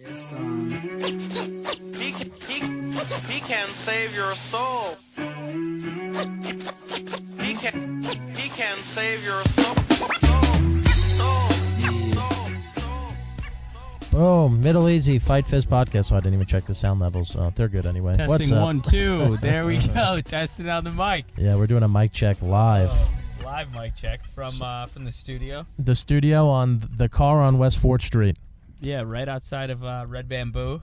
Yes, son. He can save your soul. He can save your soul. Boom, Middle Easy Fight Fizz podcast. So I didn't even check the sound levels. They're good anyway. Testing What's up? 1, 2. There we go. Testing on the mic. Yeah, we're doing a mic check live. Live mic check from the studio. The studio on the car on West 4th Street. Yeah, right outside of Red Bamboo.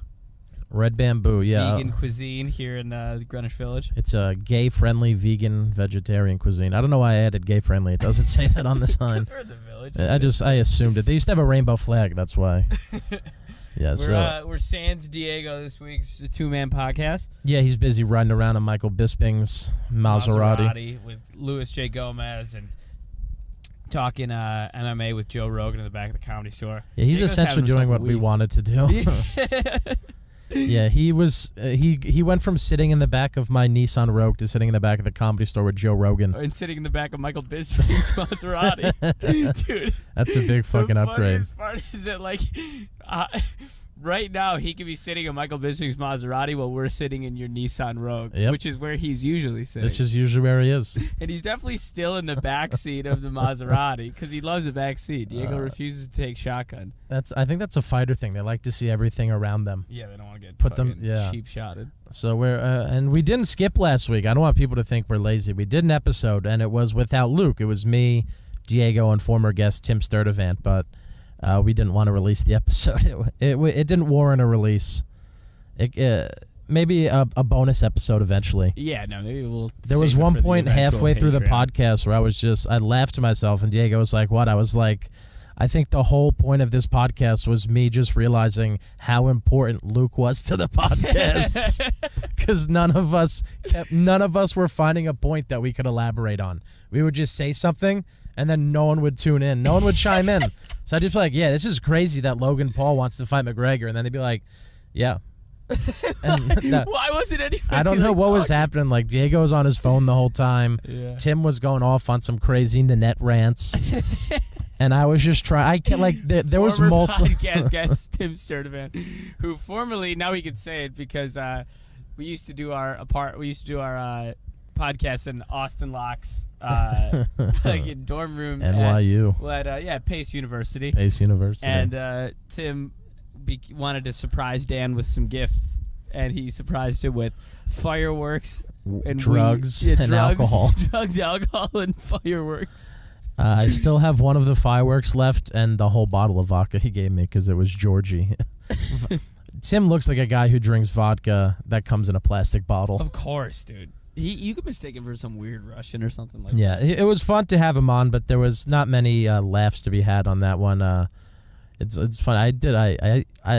Red Bamboo, yeah. Vegan cuisine here in Greenwich Village. It's a gay-friendly, vegan, vegetarian cuisine. I don't know why I added gay-friendly. It doesn't say that on the sign. We're in the village. I assumed it. They used to have a rainbow flag. That's why. Yeah, we're Sans Diego this week. It's a two-man podcast. Yeah, he's busy riding around in Michael Bisping's Maserati. With Louis J. Gomez and talking MMA with Joe Rogan in the back of the Comedy Store. Yeah, he's Diego's essentially having doing himself what a we week. wanted to do. Yeah, he was. He went from sitting in the back of my Nissan Rogue to sitting in the back of the Comedy Store with Joe Rogan. And sitting in the back of Michael Bisping's Maserati. Dude. That's a big fucking upgrade. The funniest part is that, like, right now he could be sitting in Michael Bisping's Maserati while we're sitting in your Nissan Rogue, Yep. which is where he's usually sitting. This is usually where he is. And he's definitely still in the back seat of the Maserati because he loves the back seat. Diego refuses to take shotgun. I think that's a fighter thing. They like to see everything around them. Yeah, they don't want to get Put them- fucking yeah. cheap shotted. So we're and we didn't skip last week. I don't want people to think we're lazy. We did an episode, and it was without Luke. It was me, Diego, and former guest Tim Sturdivant. But we didn't want to release the episode. It didn't warrant a release. Maybe a bonus episode eventually. Yeah, no, maybe we'll. There was save it one for the point eventual halfway through the Patreon. podcast where I laughed to myself, and Diego was like, "What?" I was like, "I think the whole point of this podcast was me just realizing how important Luke was to the podcast, because none of us were finding a point that we could elaborate on. We would just say something, and then no one would tune in, no one would chime in. So I just be like, "Yeah, this is crazy that Logan Paul wants to fight McGregor," and then they'd be like, "Yeah." And Why wasn't anybody? I don't know like, what was talking? happening. Like, Diego was on his phone the whole time. Yeah. Tim was going off on some crazy Nanette rants. And I was just trying. I can't, like, there was Former multiple. podcast guest Tim Sturdivant, who formerly, now we can say it because we used to do our podcast in Austin Locke's like in dorm room NYU. at Pace University. Pace University. And Tim wanted to surprise Dan with some gifts, and he surprised him with fireworks and drugs weed. and alcohol. Drugs, alcohol, and fireworks. I still have one of the fireworks left and the whole bottle of vodka he gave me because it was Georgie. Tim looks like a guy who drinks vodka that comes in a plastic bottle. Of course, dude. You could mistake him for some weird Russian or something like Yeah, it was fun to have him on, but there was not many laughs to be had on that one. It's fun.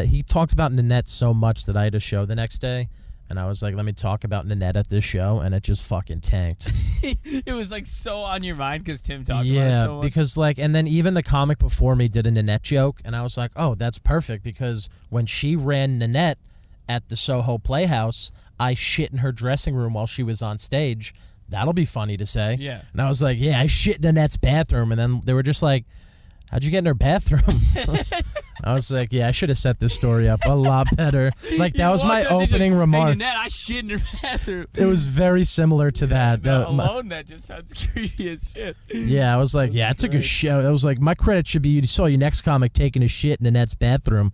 He talked about Nanette so much that I had a show the next day, and I was like, let me talk about Nanette at this show, and it just fucking tanked. that. It was like so on your mind because Tim talked about it Yeah, so much. because like, and then even the comic before me did a Nanette joke, and I was like, oh, that's perfect, because when she ran Nanette at the Soho Playhouse, I shit in her dressing room while she was on stage. That'll be funny to say. Yeah. And I was like, yeah, I shit in Nanette's bathroom, and then they were just like, how'd you get in her bathroom? I was like, yeah, I should have set this story up a lot better. Like, that was my opening remark. Hey, Nanette, I shit in her bathroom. It was very similar to that. Alone, that just sounds creepy as shit. Yeah, I was like, yeah, I took a shit. I was like, my credit should be you saw your next comic taking a shit in Nanette's bathroom.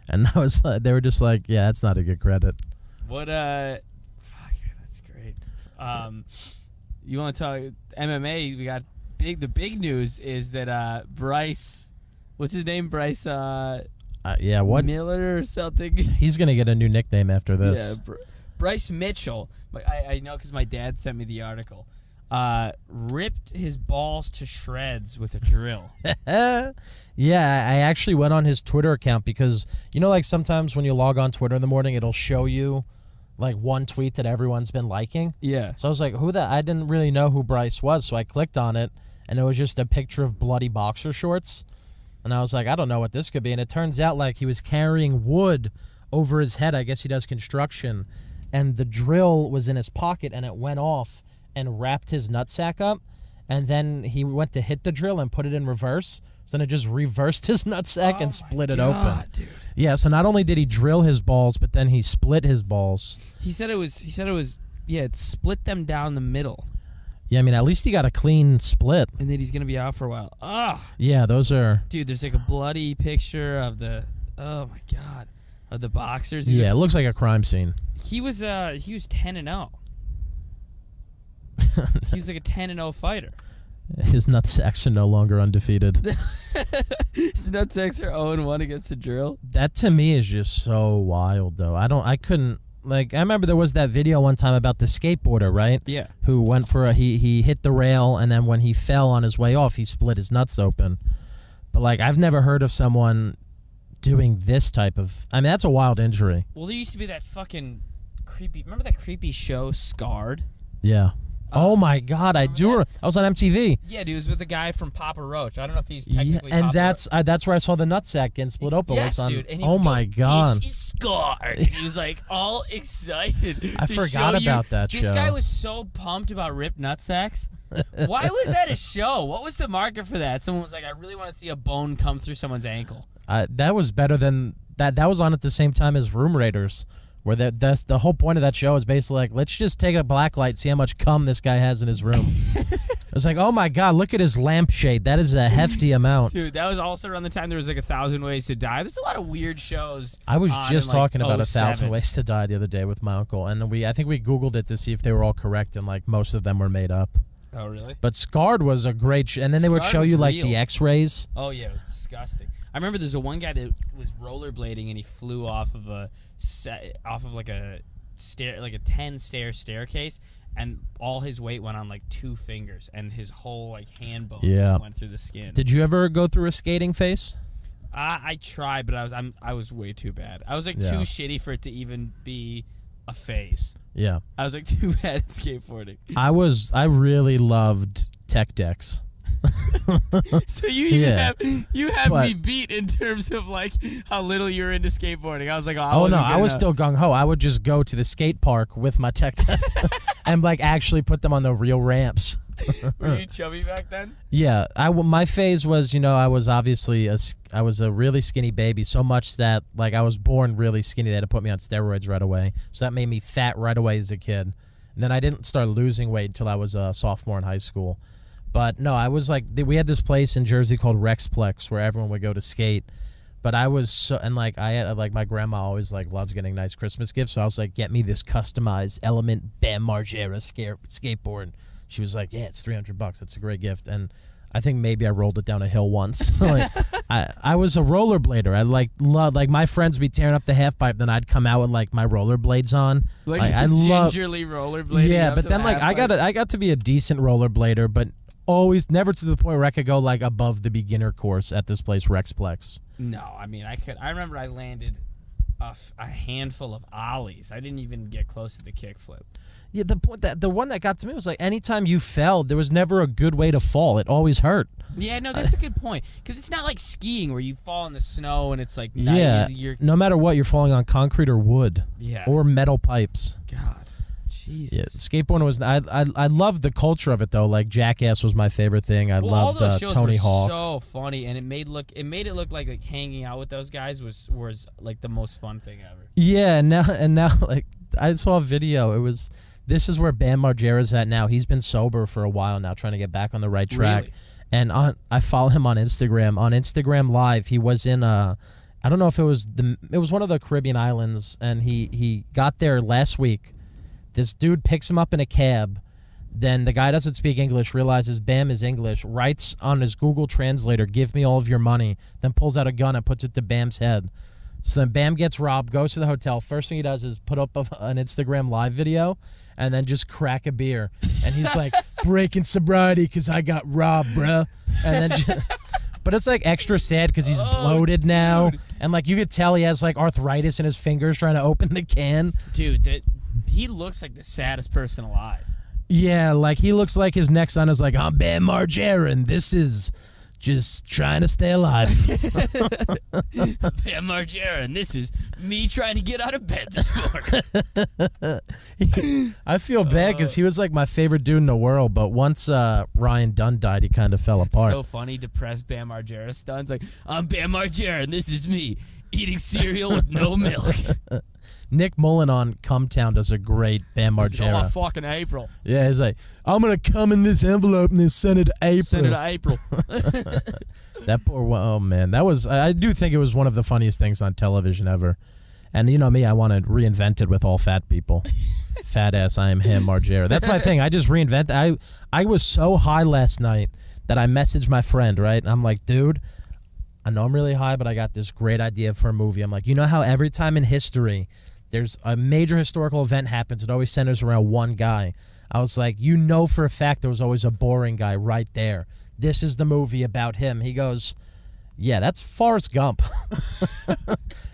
And I was like, they were just like, yeah, that's not a good credit. What, fuck, yeah, that's great. You want to talk MMA? We got the big news is that Bryce, what's his name? Bryce, Yeah, what? Miller or something? He's going to get a new nickname after this. Yeah, Bryce Mitchell. I know because my dad sent me the article. Ripped his balls to shreds with a drill. Yeah, I actually went on his Twitter account because, you know, like sometimes when you log on Twitter in the morning, it'll show you like one tweet that everyone's been liking. Yeah. So I was like, I didn't really know who Bryce was, so I clicked on it, and it was just a picture of bloody boxer shorts. And I was like, I don't know what this could be. And it turns out like he was carrying wood over his head. I guess he does construction. And the drill was in his pocket, and it went off and wrapped his nutsack up. and then he went to hit the drill and put it in reverse. So then it just reversed his nutsack and split it open. Dude. Yeah, so not only did he drill his balls, but then he split his balls. He said it was it split them down the middle. Yeah, I mean, at least he got a clean split. And then he's going to be out for a while. Yeah, those are... Dude, there's like a bloody picture of the... Oh, my God. Of the boxers. Yeah, it looks like a crime scene. He was 10-0. He was like a 10-0 fighter. His nutsacks are no longer undefeated. His nutsacks are 0-1 against the drill. That to me is just so wild, though. I couldn't... Like, I remember there was that video one time about the skateboarder, right? Yeah. Who went for he hit the rail, and then when he fell on his way off, he split his nuts open. But, like, I've never heard of someone doing this type of... I mean, that's a wild injury. Well, there used to be that fucking creepy... Remember that creepy show, Scarred? Yeah. Oh, my God, I do... I was on MTV. Yeah, dude, it was with the guy from Papa Roach. I don't know if he's technically Yeah, and Papa that's where I saw the nutsack getting split open. Yes, was on, dude. And he oh, would go, my God. This is Scarred. And he was, like, all excited. I to forgot show you. about that This show. guy was so pumped about ripped nutsacks. Why was that a show? What was the market for that? Someone was like, I really want to see a bone come through someone's ankle. That was better than... That was on at the same time as Room Raiders, where that's the whole point of that show is basically like, let's just take a black light, see how much cum this guy has in his room. It's like, oh my God, look at his lampshade. That is a hefty amount. Dude, that was also around the time there was like 1,000 Ways to Die. There's a lot of weird shows. I was just talking about 07. 1,000 Ways to Die the other day with my uncle, and then I think we Googled it to see if they were all correct, and like most of them were made up. Oh, really? But Scarred was a great and then they would Scarred show was you like real. the X-rays. Oh, yeah, it was disgusting. I remember there's a one guy that was rollerblading and he flew off of like a stair, like a 10-stair staircase, and all his weight went on like 2 fingers, and his whole like hand bone just went through the skin. Did you ever go through a skating phase? I tried, but I was way too bad. I was like too shitty for it to even be a phase. Yeah. I was like too bad at skateboarding. I really loved tech decks. So you even have But- me beat in terms of like how little you're into skateboarding. I was like, I was still gung ho. I would just go to the skate park with my tech deck and like actually put them on the real ramps. Were you chubby back then? Yeah, my phase was, I was obviously I was a really skinny baby, so much that like I was born really skinny. They had to put me on steroids right away, so that made me fat right away as a kid. And then I didn't start losing weight until I was a sophomore in high school. But no, I was like, we had this place in Jersey called Rexplex where everyone would go to skate. But I was so, and like I had like my grandma always like loves getting nice Christmas gifts, so I was like, get me this customized Element Bam Margera skateboard. She was like, yeah, it's $300. That's a great gift. And I think maybe I rolled it down a hill once. Like, I was a rollerblader. I loved my friends would be tearing up the half pipe, then I'd come out with like my rollerblades on. Like I gingerly rollerblading. Yeah, up but to then the like half pipe. I got to be a decent rollerblader, but always never to the point where I could go like above the beginner course at this place Rexplex. No, I mean I could. I remember I landed a handful of ollies. I didn't even get close to the kickflip. Yeah, the one that got to me was like anytime you fell, there was never a good way to fall. It always hurt. Yeah, no, that's a good point. Because it's not like skiing where you fall in the snow and it's like Yeah, you're, no matter what, you're falling on concrete or wood. Yeah. Or metal pipes. God, Jesus. Yeah, skateboarding was. I loved the culture of it though. Like Jackass was my favorite thing. I loved all those shows Tony were Hawk. So funny, and it made it look like hanging out with those guys was like the most fun thing ever. Yeah, and now like I saw a video. This is where Bam Margera's at now. He's been sober for a while now, trying to get back on the right track. Really? And I follow him on Instagram. On Instagram Live, he was in I don't know if it was one of the Caribbean islands, and he got there last week. This dude picks him up in a cab. Then the guy doesn't speak English, realizes Bam is English, writes on his Google Translator, "Give me all of your money," then pulls out a gun and puts it to Bam's head. So then Bam gets robbed, goes to the hotel. First thing he does is put up an Instagram Live video and then just crack a beer. And he's like, breaking sobriety because I got robbed, bruh. And then but it's like extra sad because he's bloated now. And like you could tell he has like arthritis in his fingers trying to open the can. Dude, he looks like the saddest person alive. Yeah, like he looks like his next son is like, I'm Bam Margera and this is just trying to stay alive. Bam Margera, and this is me trying to get out of bed this morning. I feel bad because he was like my favorite dude in the world, but once Ryan Dunn died, he kind of fell apart. So funny, depressed Bam Margera stunts. Like, I'm Bam Margera, and this is me eating cereal with no milk. Nick Mullen on Cumtown does a great Bam Margera. Oh, fucking April. Yeah, he's like, I'm going to come in this envelope and then send it to April. Send it to April. That poor one. Oh, man. That was, I do think it was one of the funniest things on television ever. And you know me, I want to reinvent it with all fat people. Fat ass, I am him, Margera. That's my thing. I just reinvent. I was so high last night that I messaged my friend, right? And I'm like, dude, I know I'm really high, but I got this great idea for a movie. I'm like, you know how every time in history there's a major historical event happens, it always centers around one guy. I was like, you know for a fact there was always a boring guy right there. This is the movie about him. He goes, yeah, that's Forrest Gump.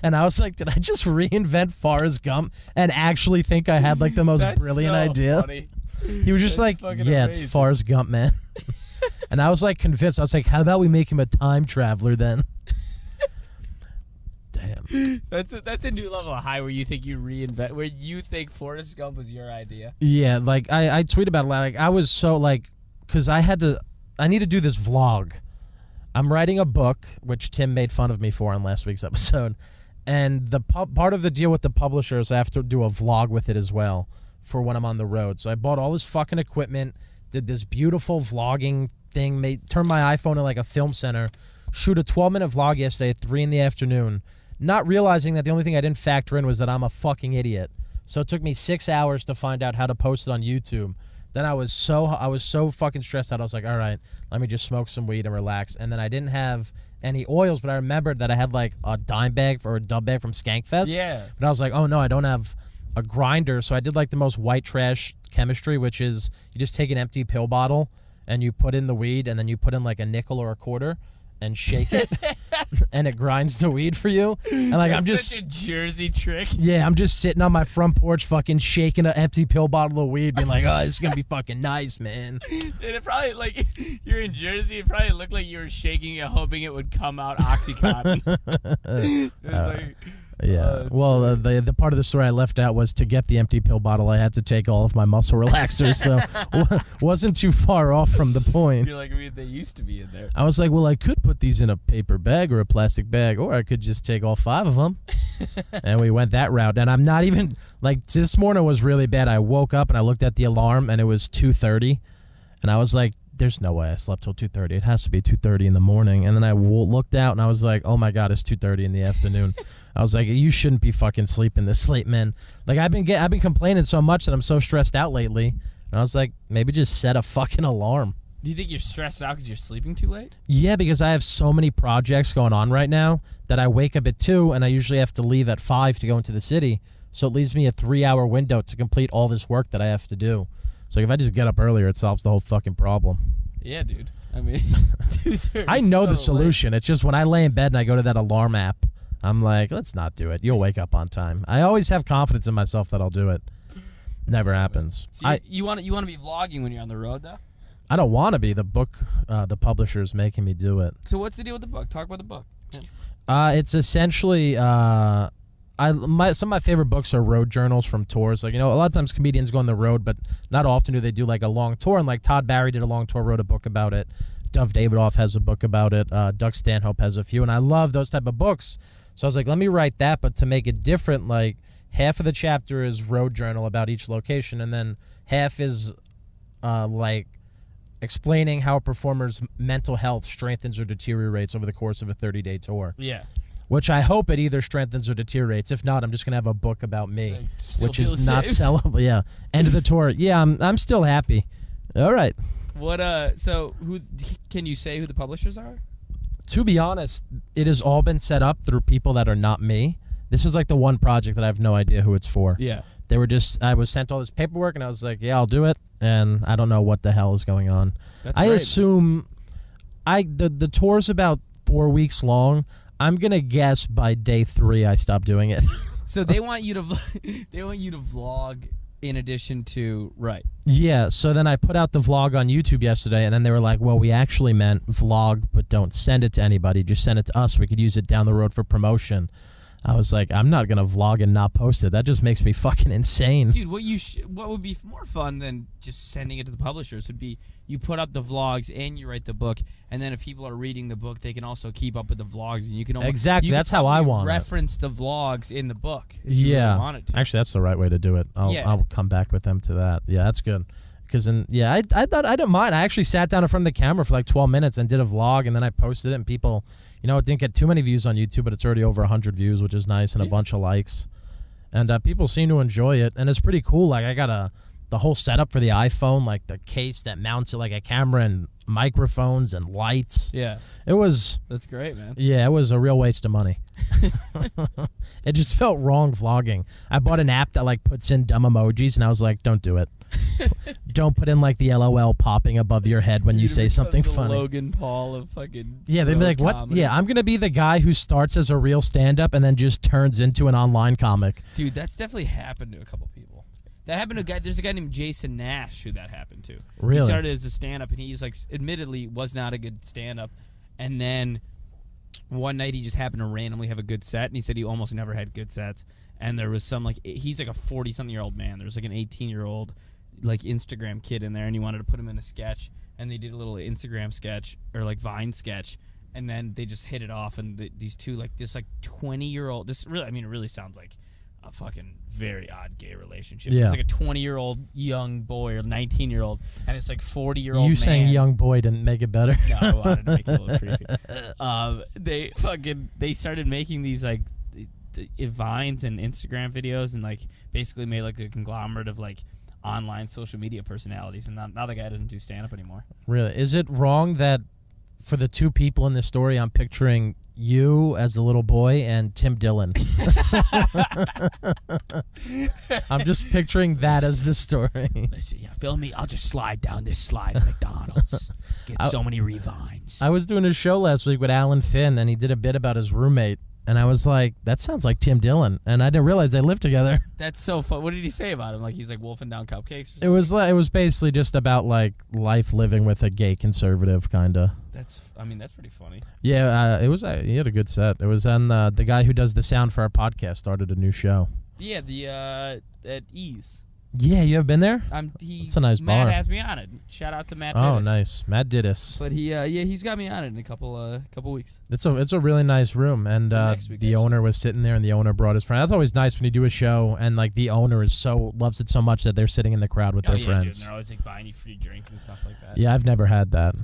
And I was like, did I just reinvent Forrest Gump and actually think I had like the most brilliant idea? Funny. He was just like, yeah, amazing. it's Forrest Gump, man. And I was like convinced. I was like, how about we make him a time traveler then? Damn. That's a new level of high where you think you reinvent, where you think Forrest Gump was your idea. Yeah, like I tweet about it. Like I was so like, because I need to do this vlog. I'm writing a book, which Tim made fun of me for on last week's episode. And the part of the deal with the publisher is I have to do a vlog with it as well for when I'm on the road. So I bought all this fucking equipment, did this beautiful vlogging thing, turned my iPhone into like a film center, shoot a 12-minute vlog yesterday at 3 in the afternoon, not realizing that the only thing I didn't factor in was that I'm a fucking idiot. So it took me 6 hours to find out how to post it on YouTube. Then I was so fucking stressed out. I was like, all right, let me just smoke some weed and relax. And then I didn't have any oils, but I remembered that I had like a dime bag or a dub bag from Skankfest. Yeah. But I was like, oh no, I don't have a grinder. So I did like the most white trash chemistry, which is you just take an empty pill bottle and you put in the weed and then you put in like a nickel or a quarter and shake it and it grinds the weed for you. And like That's I'm just such a Jersey trick. yeah, I'm just sitting on my front porch fucking shaking an empty pill bottle of weed, being like, oh, this is gonna be fucking nice, man. And it probably, like, you're in Jersey, it probably looked like you were shaking it, hoping it would come out Oxycontin. It was like, Yeah. Well, the part of the story I left out was to get the empty pill bottle, I had to take all of my muscle relaxers, so wasn't too far off from the point. you're like, I mean, they used to be in there. I was like, well, I could put these in a paper bag or a plastic bag, or I could just take all 5 of them. And we went that route. And I'm not even, like, this morning was really bad. I woke up and I looked at the alarm and it was 2:30. And I was like, there's no way I slept till 2:30. It has to be 2:30 in the morning. And then I looked out and I was like, oh my God, it's 2:30 in the afternoon. I was like, you shouldn't be fucking sleeping this late, man. Like I've been complaining so much that I'm so stressed out lately. And I was like, maybe just set a fucking alarm. Do you think you're stressed out because you're sleeping too late? Yeah, because I have so many projects going on right now that I wake up at 2 and I usually have to leave at 5 to go into the city. So it leaves me a 3-hour window to complete all this work that I have to do. So if I just get up earlier, it solves the whole fucking problem. Yeah, dude. I mean, 2:30. I know so the solution. It's just when I lay in bed and I go to that alarm app, I'm like, let's not do it. You'll wake up on time. I always have confidence in myself that I'll do it. Never happens. So you want to be vlogging when you're on the road, though? I don't want to be. The book, the publisher is making me do it. So what's the deal with the book? Talk about the book. Yeah. It's essentially some of my favorite books are road journals from tours. Like, you know, a lot of times comedians go on the road, but not often do they do like a long tour. And like Todd Barry did a long tour, wrote a book about it. Dov Davidoff has a book about it. Doug Stanhope has a few, and I love those type of books. So I was like, let me write that, but to make it different, like half of the chapter is road journal about each location, and then half is like explaining how a performer's mental health strengthens or deteriorates over the course of a 30-day tour. Yeah. Which I hope it either strengthens or deteriorates. If not, I'm just gonna have a book about me, Like, still which is feel not safe. sellable. Yeah. End of the tour. Yeah, I'm still happy. All right. What so who can you say who the publishers are? To be honest, it has all been set up through people that are not me. This is like the one project that I have no idea who it's for. Yeah. They were just, I was sent all this paperwork and I was like, yeah, I'll do it. And I don't know what the hell is going on. That's I great. assume the tour's about 4 weeks long. I'm going to guess by day 3 I stop doing it. So they want you to vlog in addition to Yeah, so then I put out the vlog on YouTube yesterday, and then they were like, well, we actually meant vlog, but don't send it to anybody. Just send it to us. We could use it down the road for promotion. I was like, I'm not going to vlog and not post it. That just makes me fucking insane. Dude, what would be more fun than just sending it to the publishers would be you put up the vlogs and you write the book, and then if people are reading the book, they can also keep up with the vlogs, and you can almost, Exactly, that's how I want it. reference the vlogs in the book if you really want it to. Actually, that's the right way to do it. I'll come back with them to that. Yeah, that's good. Because I thought I didn't mind. I actually sat down in front of the camera for like 12 minutes and did a vlog, and then I posted it, and people, it didn't get too many views on YouTube, but it's already over 100 views, which is nice, and a bunch of likes. And people seem to enjoy it, and it's pretty cool. Like, I got the whole setup for the iPhone, like the case that mounts it like a camera and microphones and lights. Yeah. That's great, man. Yeah, it was a real waste of money. It just felt wrong vlogging. I bought an app that like puts in dumb emojis, and I was like, don't do it. Don't put in like the LOL popping above your head when you say something funny. Logan Paul of fucking they'd be like, what? comedy. Yeah, I'm gonna be the guy who starts as a real stand-up and then just turns into an online comic. Dude, that's definitely happened to a couple people. That happened to a guy. There's a guy named Jason Nash who that happened to. Really? He started as a stand-up, and he's like, admittedly, was not a good stand-up, and then one night he just happened to randomly have a good set, and he said he almost never had good sets. And there was some like he's like a 40-something-year-old man. There was like an 18-year-old like Instagram kid in there, and he wanted to put him in a sketch, and they did a little Instagram sketch or like Vine sketch, and then they just hit it off, and these two like this like 20-year-old, this really, I mean, it really sounds like a fucking very odd gay relationship. Yeah. It's like a 20-year-old young boy or 19-year-old, and it's like 40-year-old You man. saying young boy didn't make it better. No, I wanted to make it a little creepy. They started making these like Vines and Instagram videos, and like basically made like a conglomerate of like online social media personalities, and now the guy doesn't do stand-up anymore. Really? Is it wrong that for the two people in this story, I'm picturing you as the little boy and Tim Dillon? I'm just picturing that as the story. Listen, feel me? I'll just slide down this slide at McDonald's. Get so many revines. I was doing a show last week with Alan Finn, and he did a bit about his roommate. And I was like, that sounds like Tim Dillon. And I didn't realize they lived together. That's so fun. What did he say about him? Like he's like wolfing down cupcakes? It was basically just about like life living with a gay conservative, kind of. That's pretty funny. Yeah, it was. He had a good set. It was on the guy who does the sound for our podcast started a new show. Yeah, at Ease. Yeah, you have been there? It's a nice Matt bar. has me on it. Shout out to Matt. Oh, Dittis. nice, Matt Dittis. But he's got me on it in a couple weeks. It's a really nice room, and Next week, the owner was sitting there, and the owner brought his friend. That's always nice when you do a show, and like the owner loves it so much that they're sitting in the crowd with their friends. Dude, and they're always like buying you free drinks and stuff like that. Yeah, I've never had that.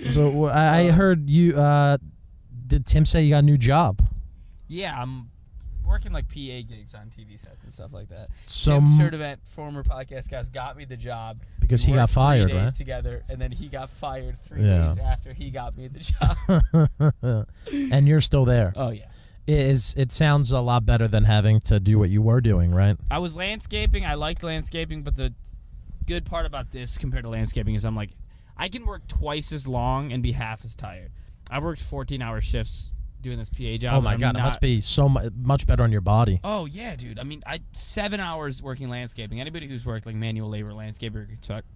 So I heard you. Did Tim say you got a new job? Yeah, I'm working like PA gigs on TV sets and stuff like that. So Tim Sturdivant, former podcast guy, got me the job because he got fired, 3 days right? together, and then he got fired 3 days after he got me the job. And you're still there. Oh yeah. It sounds a lot better than having to do what you were doing, right? I was landscaping. I liked landscaping, but the good part about this compared to landscaping is I can work twice as long and be half as tired. I've worked 14-hour shifts doing this PA job. Oh my God, it must be so much better on your body. Oh yeah, dude. I mean, 7 hours working landscaping. Anybody who's worked like manual labor, landscaper,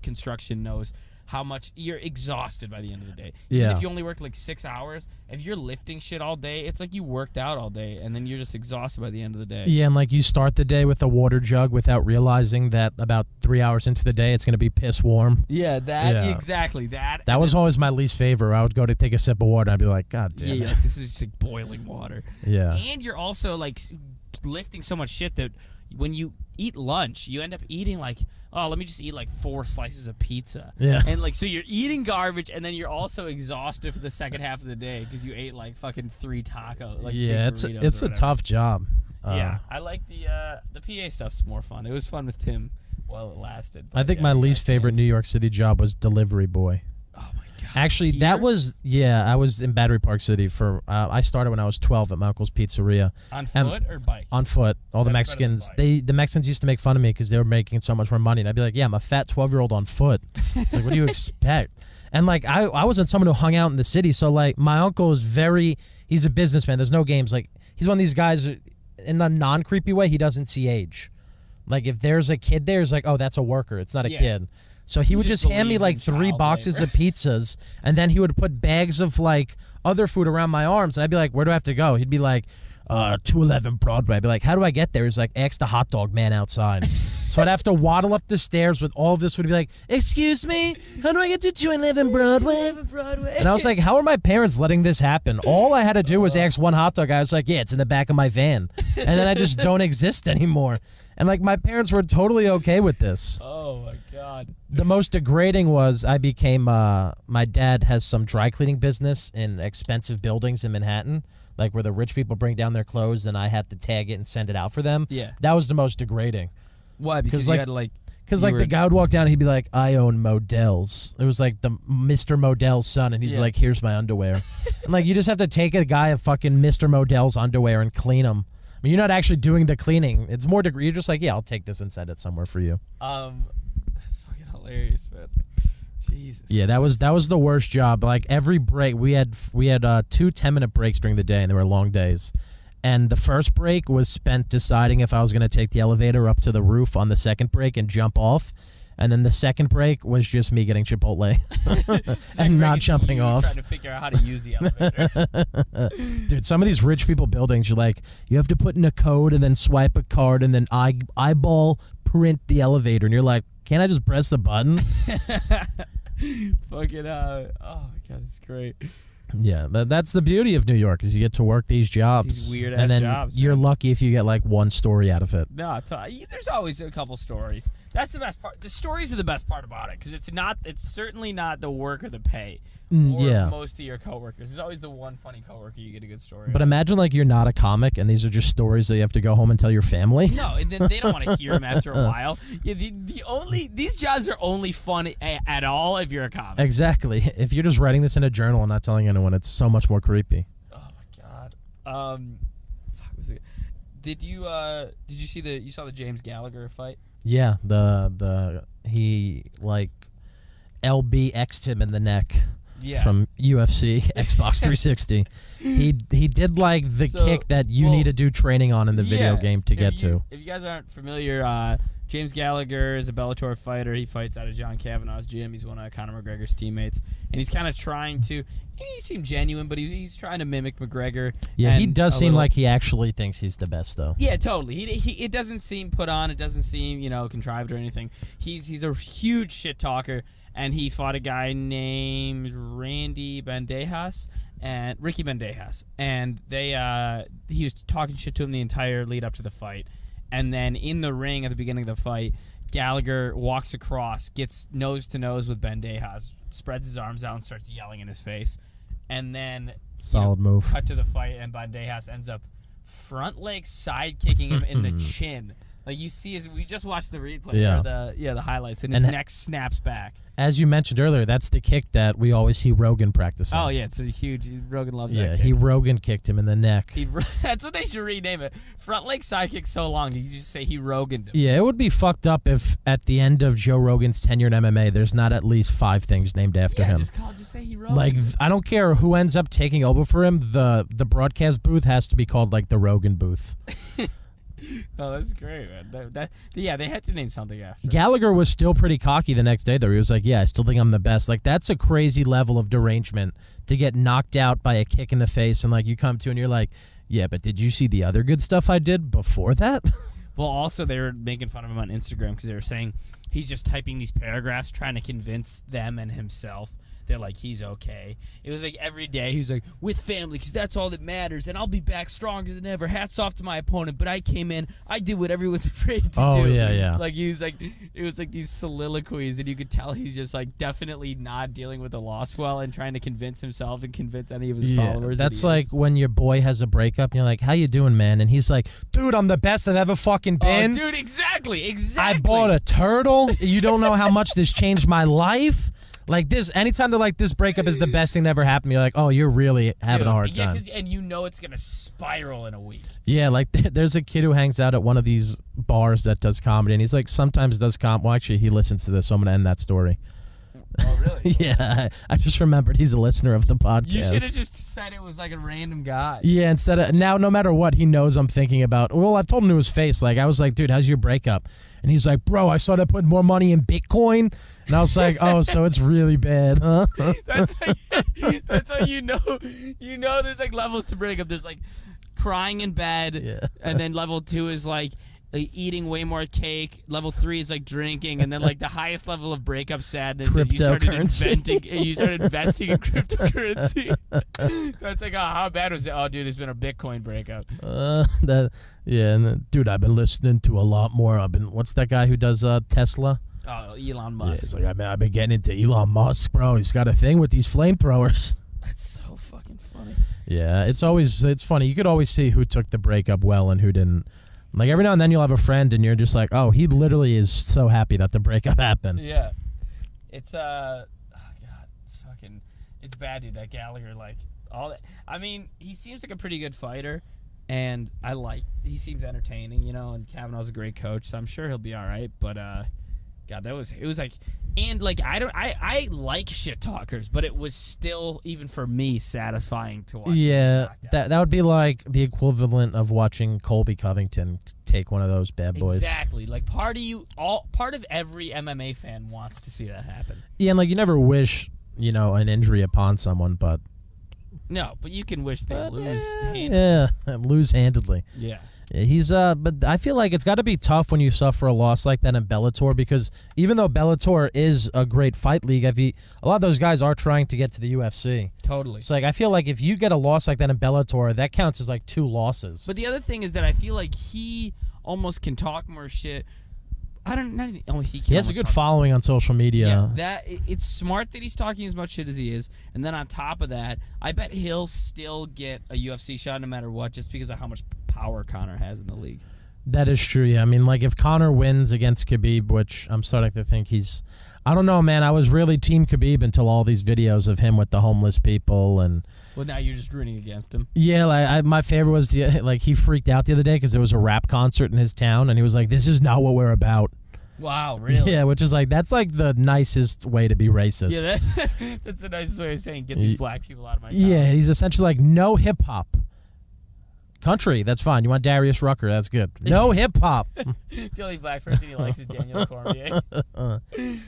construction knows how much you're exhausted by the end of the day. Yeah. Even if you only work like 6 hours, if you're lifting shit all day, it's like you worked out all day, and then you're just exhausted by the end of the day. Yeah, and like you start the day with a water jug without realizing that about 3 hours into the day it's going to be piss warm. Yeah, exactly that. That was always my least favorite. I would go to take a sip of water and I'd be like, God damn it. Yeah, like, this is just like boiling water. Yeah. And you're also like lifting so much shit that when you eat lunch, you end up eating like, oh, let me just eat like 4 slices of pizza. Yeah. And like, so you're eating garbage, and then you're also exhausted for the second half of the day because you ate like fucking 3 tacos. Like Yeah, it's a tough job. Yeah, I like the PA stuff's more fun. It was fun with Tim while it lasted. I think my least favorite New York City job was delivery boy. Oh my God. Actually, that was, I was in Battery Park City for, I started when I was 12 at my uncle's pizzeria. On foot or bike? On foot. All the That's better than Mexicans, bike. the Mexicans used to make fun of me because they were making so much more money. And I'd be like, yeah, I'm a fat 12-year-old on foot. Like, what do you expect? And like, I wasn't someone who hung out in the city. So like, my uncle is he's a businessman. There's no games. Like, he's one of these guys, in a non-creepy way, he doesn't see age. Like, if there's a kid there, it's like, oh, that's a worker. It's not a kid. So he would just hand me, like, 3 boxes of pizzas, and then he would put bags of, like, other food around my arms, and I'd be like, where do I have to go? He'd be like, 211 Broadway. I'd be like, how do I get there? He's like, ask the hot dog man outside. So I'd have to waddle up the stairs with all of this. Would be like, excuse me, how do I get to 211 Broadway? And I was like, how are my parents letting this happen? All I had to do was ask one hot dog guy. I was like, yeah, it's in the back of my van. And then I just don't exist anymore. And, like, my parents were totally okay with this. Oh, my God. The most degrading was I became, my dad has some dry cleaning business in expensive buildings in Manhattan, like where the rich people bring down their clothes and I have to tag it and send it out for them. Yeah. That was the most degrading. Why? Because you like, had to, like... Because, like, the guy would walk down and he'd be like, I own Modell's. It was, like, the Mr. Modell's son, and he's like, here's my underwear. And, like, you just have to take a guy of fucking Mr. Modell's underwear and clean them. I mean, you're not actually doing the cleaning. It's more degree. You're just like, yeah, I'll take this and send it somewhere for you. That's fucking hilarious, man. Jesus. Yeah, that was the worst job. Like, every break, we had 2 10-minute breaks during the day, and they were long days. And the first break was spent deciding if I was going to take the elevator up to the roof on the second break and jump off. And then the second break was just me getting Chipotle and not jumping off. Trying to figure out how to use the elevator. Dude, some of these rich people buildings, you're like, you have to put in a code and then swipe a card and then eyeball print the elevator. And you're like, can't I just press the button? Fucking, oh my God, it's great. Yeah, but that's the beauty of New York is you get to work these jobs. These weird-ass and then jobs, you're man. lucky if you get, like, one story out of it. No, there's always a couple stories. That's the best part. The stories are the best part about it because it's certainly not the work or the pay. Or most of your coworkers. There's always the one funny coworker you get a good story. But imagine, like, you're not a comic and these are just stories that you have to go home and tell your family. No, and then they don't want to hear them after a while. Yeah, these jobs are only fun at all if you're a comic. Exactly. If you're just writing this in a journal and not telling anyone, it's so much more creepy. Oh my God. Fuck, was it? Did you see you saw the James Gallagher fight? Yeah, he, like, LBX'd him in the neck. Yeah. From UFC Xbox 360. He did, like, the kick that you need to do training on in the video game to get to. If you guys aren't familiar, James Gallagher is a Bellator fighter. He fights out of John Kavanaugh's gym. He's one of Conor McGregor's teammates. And he's kind of trying to, he seemed genuine, but he's trying to mimic McGregor. Yeah, he does seem like he actually thinks he's the best, though. Yeah, totally. It doesn't seem put on. It doesn't seem, contrived or anything. He's a huge shit talker. And he fought a guy named Ricky Bandejas, and he was talking shit to him the entire lead up to the fight. And then in the ring at the beginning of the fight, Gallagher walks across, gets nose to nose with Bandejas, spreads his arms out and starts yelling in his face. And then solid move. Cut to the fight, and Bandejas ends up front leg side kicking him in the chin. Like you see, we just watched the replay, the highlights, and his neck snaps back. As you mentioned earlier, that's the kick that we always see Rogan practicing. Oh yeah, it's a huge. Rogan loves that. Yeah, kick. he Rogan kicked him in the neck. That's what they should rename it. Front leg side kick so long. You just say he Roganed him. Yeah, it would be fucked up if at the end of Joe Rogan's tenure in MMA, there's not at least 5 things named after him. Just say he Roganed. Like, I don't care who ends up taking over for him. The broadcast booth has to be called, like, the Rogan booth. Oh, that's great, man. They had to name something after. Gallagher was still pretty cocky the next day, though. He was like, yeah, I still think I'm the best. Like, that's a crazy level of derangement to get knocked out by a kick in the face, and, like, you come to and you're like, yeah, but did you see the other good stuff I did before that? Well, also, they were making fun of him on Instagram because they were saying he's just typing these paragraphs trying to convince them and himself that, like, he's okay. It was like every day he was like, with family, because that's all that matters, and I'll be back stronger than ever. Hats off to my opponent, but I came in, I did what everyone's afraid to do. Oh, yeah. Like, he was like, it was like these soliloquies, and you could tell he's just, like, definitely not dealing with the loss well and trying to convince himself and convince any of his followers. That's like when your boy has a breakup, and you're like, how you doing, man? And he's like, dude, I'm the best I've ever fucking been. Oh, dude, exactly. I bought a turtle. You don't know how much this changed my life. Like this, anytime they're like, this breakup is the best thing that ever happened, you're like, oh, you're really having a hard time. And you know it's going to spiral in a week. Yeah, like there's a kid who hangs out at one of these bars that does comedy, and he's like, sometimes does well, actually, he listens to this, so I'm going to end that story. Oh, really? Yeah, I just remembered he's a listener of the podcast. You should have just said it was like a random guy. Yeah, instead of now, no matter what, he knows I'm thinking about. Well, I told him to his face. Like, I was like, dude, how's your breakup? And he's like, bro, I started putting more money in Bitcoin. And I was like, oh, so it's really bad, huh? That's how you know. You know, there's like levels to breakup. There's like crying in bed, Yeah. and then level 2 is like eating way more cake. Level 3 is like drinking, and then like the highest level of breakup sadness is you started investing in cryptocurrency. That's like, oh, how bad was it? Oh, dude, it's been a Bitcoin breakup. Dude, I've been listening to a lot more. What's that guy who does Tesla? Oh, Elon Yeah, Musk. he's like, I've been getting into Elon Musk, bro. He's got a thing with these flamethrowers. That's so fucking funny. Yeah, it's funny. You could always see who took the breakup well and who didn't. Like, every now and then you'll have a friend and you're just like, oh, he literally is so happy that the breakup happened. Yeah. It's oh god, it's bad, dude. That Gallagher, like, all that. I mean, he seems like a pretty good fighter, and he seems entertaining, you know, and Kavanaugh's a great coach, so I'm sure he'll be all right, but God, it was like, and like, I like shit talkers, but it was still, even for me, satisfying to watch. Yeah, that would be like the equivalent of watching Colby Covington take one of those bad boys. Exactly. Like, part of every MMA fan wants to see that happen. Yeah, and like, you never wish, an injury upon someone, but No, but you can wish they lose handedly. Yeah, lose handedly. Yeah. He's but I feel like it's got to be tough when you suffer a loss like that in Bellator, because even though Bellator is a great fight league, a lot of those guys are trying to get to the UFC. Totally. It's like, I feel like if you get a loss like that in Bellator, that counts as like 2 losses. But the other thing is that I feel like he almost can talk more shit. He has a good following on social media. Yeah, it's smart that he's talking as much shit as he is, and then on top of that, I bet he'll still get a UFC shot no matter what, just because of how much power Conor has in the league. That is true. Yeah, I mean, like, if Conor wins against Khabib, which I'm starting to think I don't know, man. I was really Team Khabib until all these videos of him with the homeless people and. Well, now you're just rooting against him. Yeah, like my favorite was he freaked out the other day because there was a rap concert in his town, and he was like, "This is not what we're about." Wow, really? Yeah, which is like, that's like the nicest way to be racist. Yeah, that's the nicest way of saying get these black people out of my town. Yeah, he's essentially like, no hip hop. Country, that's fine. You want Darius Rucker, that's good. No hip hop. The only black person he likes is Daniel Cormier.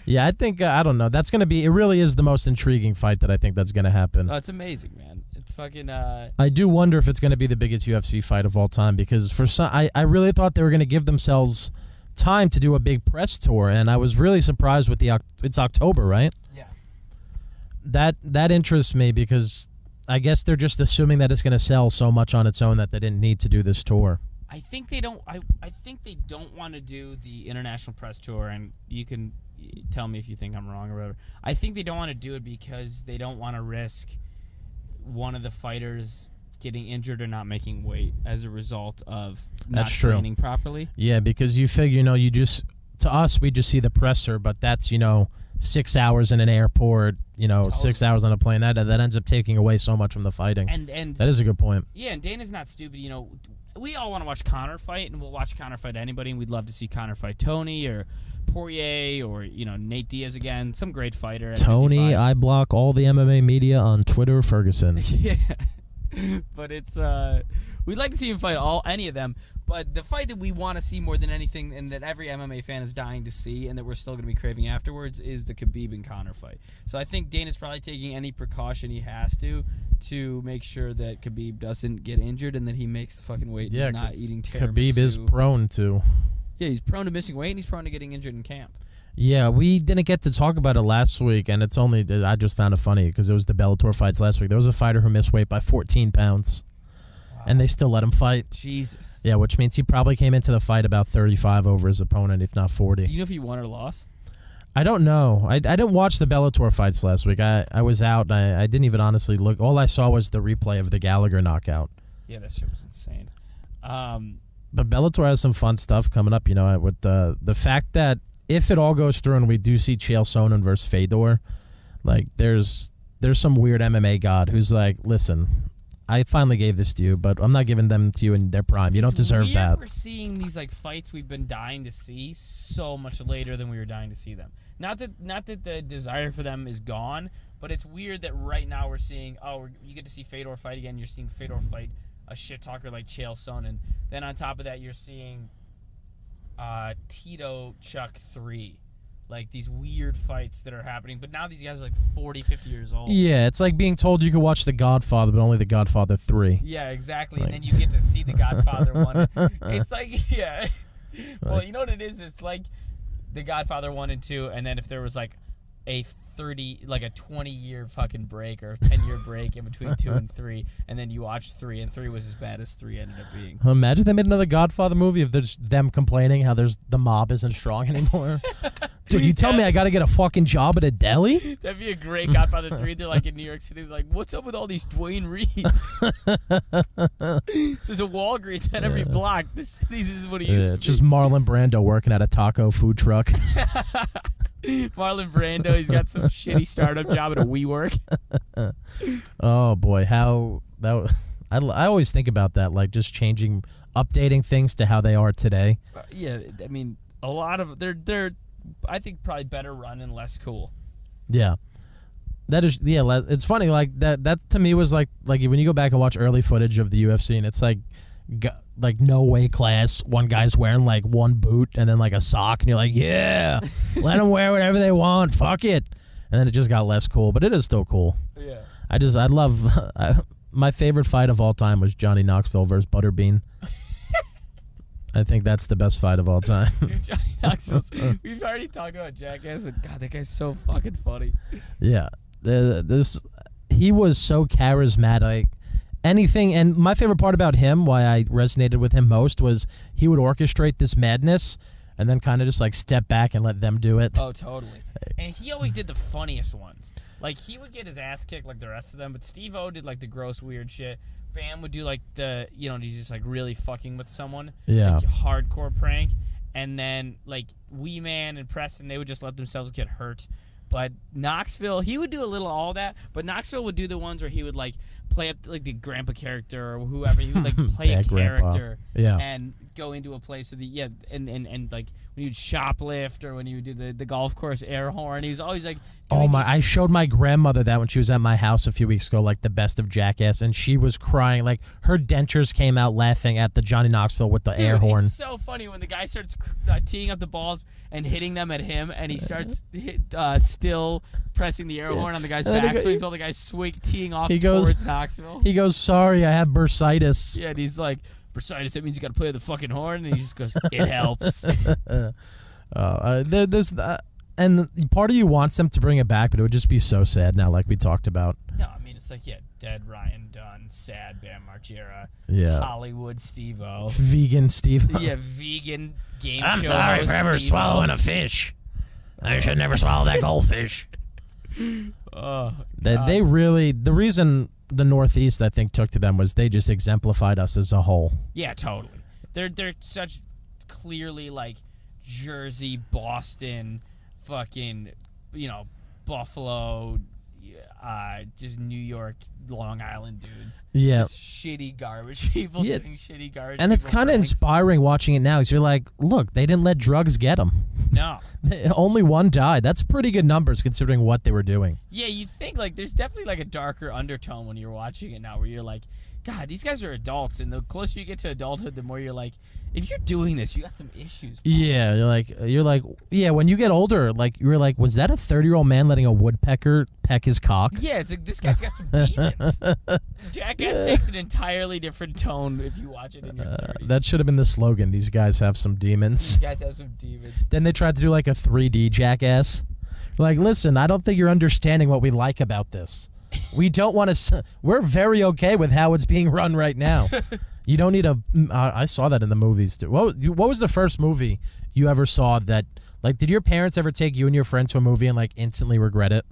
Yeah, I think I don't know. That's gonna be. It really is the most intriguing fight that I think that's gonna happen. Oh, it's amazing, man. It's fucking. I do wonder if it's gonna be the biggest UFC fight of all time, because for some, I really thought they were gonna give themselves time to do a big press tour, and I was really surprised with it's October, right? Yeah. That interests me, because I guess they're just assuming that it's going to sell so much on its own that they didn't need to do this tour. I think they don't. I think they don't want to do the international press tour, and you can tell me if you think I'm wrong or whatever. I think they don't want to do it because they don't want to risk one of the fighters getting injured or not making weight as a result of not training properly. Yeah, because you figure, to us, we just see the presser, but that's, 6 hours in an airport, totally. 6 hours on a plane. That ends up taking away so much from the fighting. And that is a good point. Yeah, and Dana's not stupid. We all want to watch Conor fight, and we'll watch Conor fight anybody, and we'd love to see Conor fight Tony or Poirier or, Nate Diaz again, some great fighter. Tony, I block all the MMA media on Twitter, Ferguson. Yeah. But it's we'd like to see him fight any of them, but the fight that we want to see more than anything, and that every MMA fan is dying to see, and that we're still going to be craving afterwards, is the Khabib and Conor fight. So I think Dana's probably taking any precaution he has to make sure that Khabib doesn't get injured and that he makes the fucking weight. Yeah, he's not eating tiramisu. Khabib is prone to. Yeah, he's prone to missing weight, and he's prone to getting injured in camp. Yeah, we didn't get to talk about it last week, and it's only, I just found it funny because it was the Bellator fights last week. There was a fighter who missed weight by 14 pounds, and they still let him fight. Jesus. Yeah, which means he probably came into the fight about 35 over his opponent, if not 40. Do you know if he won or lost? I don't know. I didn't watch the Bellator fights last week. I was out, and I didn't even honestly look. All I saw was the replay of the Gallagher knockout. Yeah, that shit was insane. But Bellator has some fun stuff coming up, with the fact that if it all goes through and we do see Chael Sonnen versus Fedor, like there's some weird MMA god who's like, listen, I finally gave this to you, but I'm not giving them to you in their prime. You don't deserve weird that. We're seeing these like fights we've been dying to see so much later than we were dying to see them. Not that the desire for them is gone, but it's weird that right now we're seeing. You get to see Fedor fight again. You're seeing Fedor fight a shit talker like Chael Sonnen. Then on top of that, you're seeing Tito Chuck 3. Like these weird fights that are happening. But now these guys are like 40, 50 years old. Yeah, it's like being told you could watch The Godfather, but only The Godfather 3. Yeah, exactly. And then you get to see The Godfather 1. It's like, yeah. Well, you know what it is? It's like The Godfather 1 and 2, and then if there was like a 20-year fucking break or a 10-year break in between 2 and 3, and then you watch 3, and 3 was as bad as 3 ended up being. Imagine they made another Godfather movie of them complaining how the mob isn't strong anymore. Dude, you tell me I got to get a fucking job at a deli? That'd be a great Godfather 3. They're like in New York City. They're like, what's up with all these Dwayne Reeds? There's a Walgreens at every block. This is what he used to be. Just Marlon Brando working at a taco food truck. Marlon Brando, he's got some shitty startup job at a WeWork. Oh boy, I always think about that, like just updating things to how they are today. Yeah, I mean, a lot of they're I think probably better run and less cool. Yeah. That is, yeah, it's funny, like that to me was like when you go back and watch early footage of the UFC, and it's like no weight class, one guy's wearing like one boot and then like a sock, and you're like, yeah, let them wear whatever they want, fuck it. And then it just got less cool, but it is still cool. Yeah. I love my favorite fight of all time was Johnny Knoxville versus Butterbean. I think that's the best fight of all time. Dude, Johnny Knoxville's, we've already talked about Jackass, but God, that guy's so fucking funny. Yeah. He was so charismatic. Anything, and my favorite part about him, why I resonated with him most, was he would orchestrate this madness and then kind of just like step back and let them do it. Oh, totally. And he always did the funniest ones. Like, he would get his ass kicked like the rest of them, but Steve-O did like the gross, weird shit. Bam would do like he's just like really fucking with someone. Yeah. Like, hardcore prank. And then like Wee Man and Preston, they would just let themselves get hurt. But Knoxville, he would do a little all that, but Knoxville would do the ones where he would like play up like the grandpa character or whoever. He would like play a character and go into a place with and like when you'd shoplift or when you would do the golf course air horn. He was always like, oh my! I showed my grandmother that when she was at my house a few weeks ago, like the best of Jackass, and she was crying. Like her dentures came out laughing at the Johnny Knoxville with the air horn. It's so funny when the guy starts teeing up the balls and hitting them at him, and he starts still pressing the air horn on the guy's backswings while the guy's teeing off towards Knoxville. He goes, "Sorry, I have bursitis." Yeah, and he's like, "Bursitis, that means you got to play the fucking horn," and he just goes, "It helps." And part of you wants them to bring it back, but it would just be so sad now, like we talked about. No, I mean, it's like, dead Ryan Dunn, sad Bam Margera, Hollywood Steve-O. Vegan Steve-O. Yeah, vegan game I'm show sorry for ever Steve-O. swallowing a fish. I should never swallow that goldfish. They really, the reason the Northeast, I think, took to them was they just exemplified us as a whole. Yeah, totally. They're such clearly like Jersey, Boston, fucking, Buffalo, just New York, Long Island dudes. Yeah. Just shitty garbage people doing shitty garbage. And it's kind of inspiring watching it now because you're like, look, they didn't let drugs get them. No. Only one died. That's pretty good numbers considering what they were doing. Yeah, you think like there's definitely like a darker undertone when you're watching it now where you're like, God, these guys are adults, and the closer you get to adulthood, the more you're like, if you're doing this, you got some issues. Bro. Yeah, you're like, when you get older, like you're like, was that a 30-year-old man letting a woodpecker peck his cock? Yeah, it's like this guy's got some demons. Jackass takes an entirely different tone if you watch it in your 30s. That should have been the slogan. These guys have some demons. These guys have some demons. Then they tried to do like a 3D Jackass. Like, listen, I don't think you're understanding what we like about this. We don't want to. We're very okay with how it's being run right now. You don't need a. I saw that in the movies too. What was the first movie you ever saw that? Like, did your parents ever take you and your friend to a movie and like instantly regret it?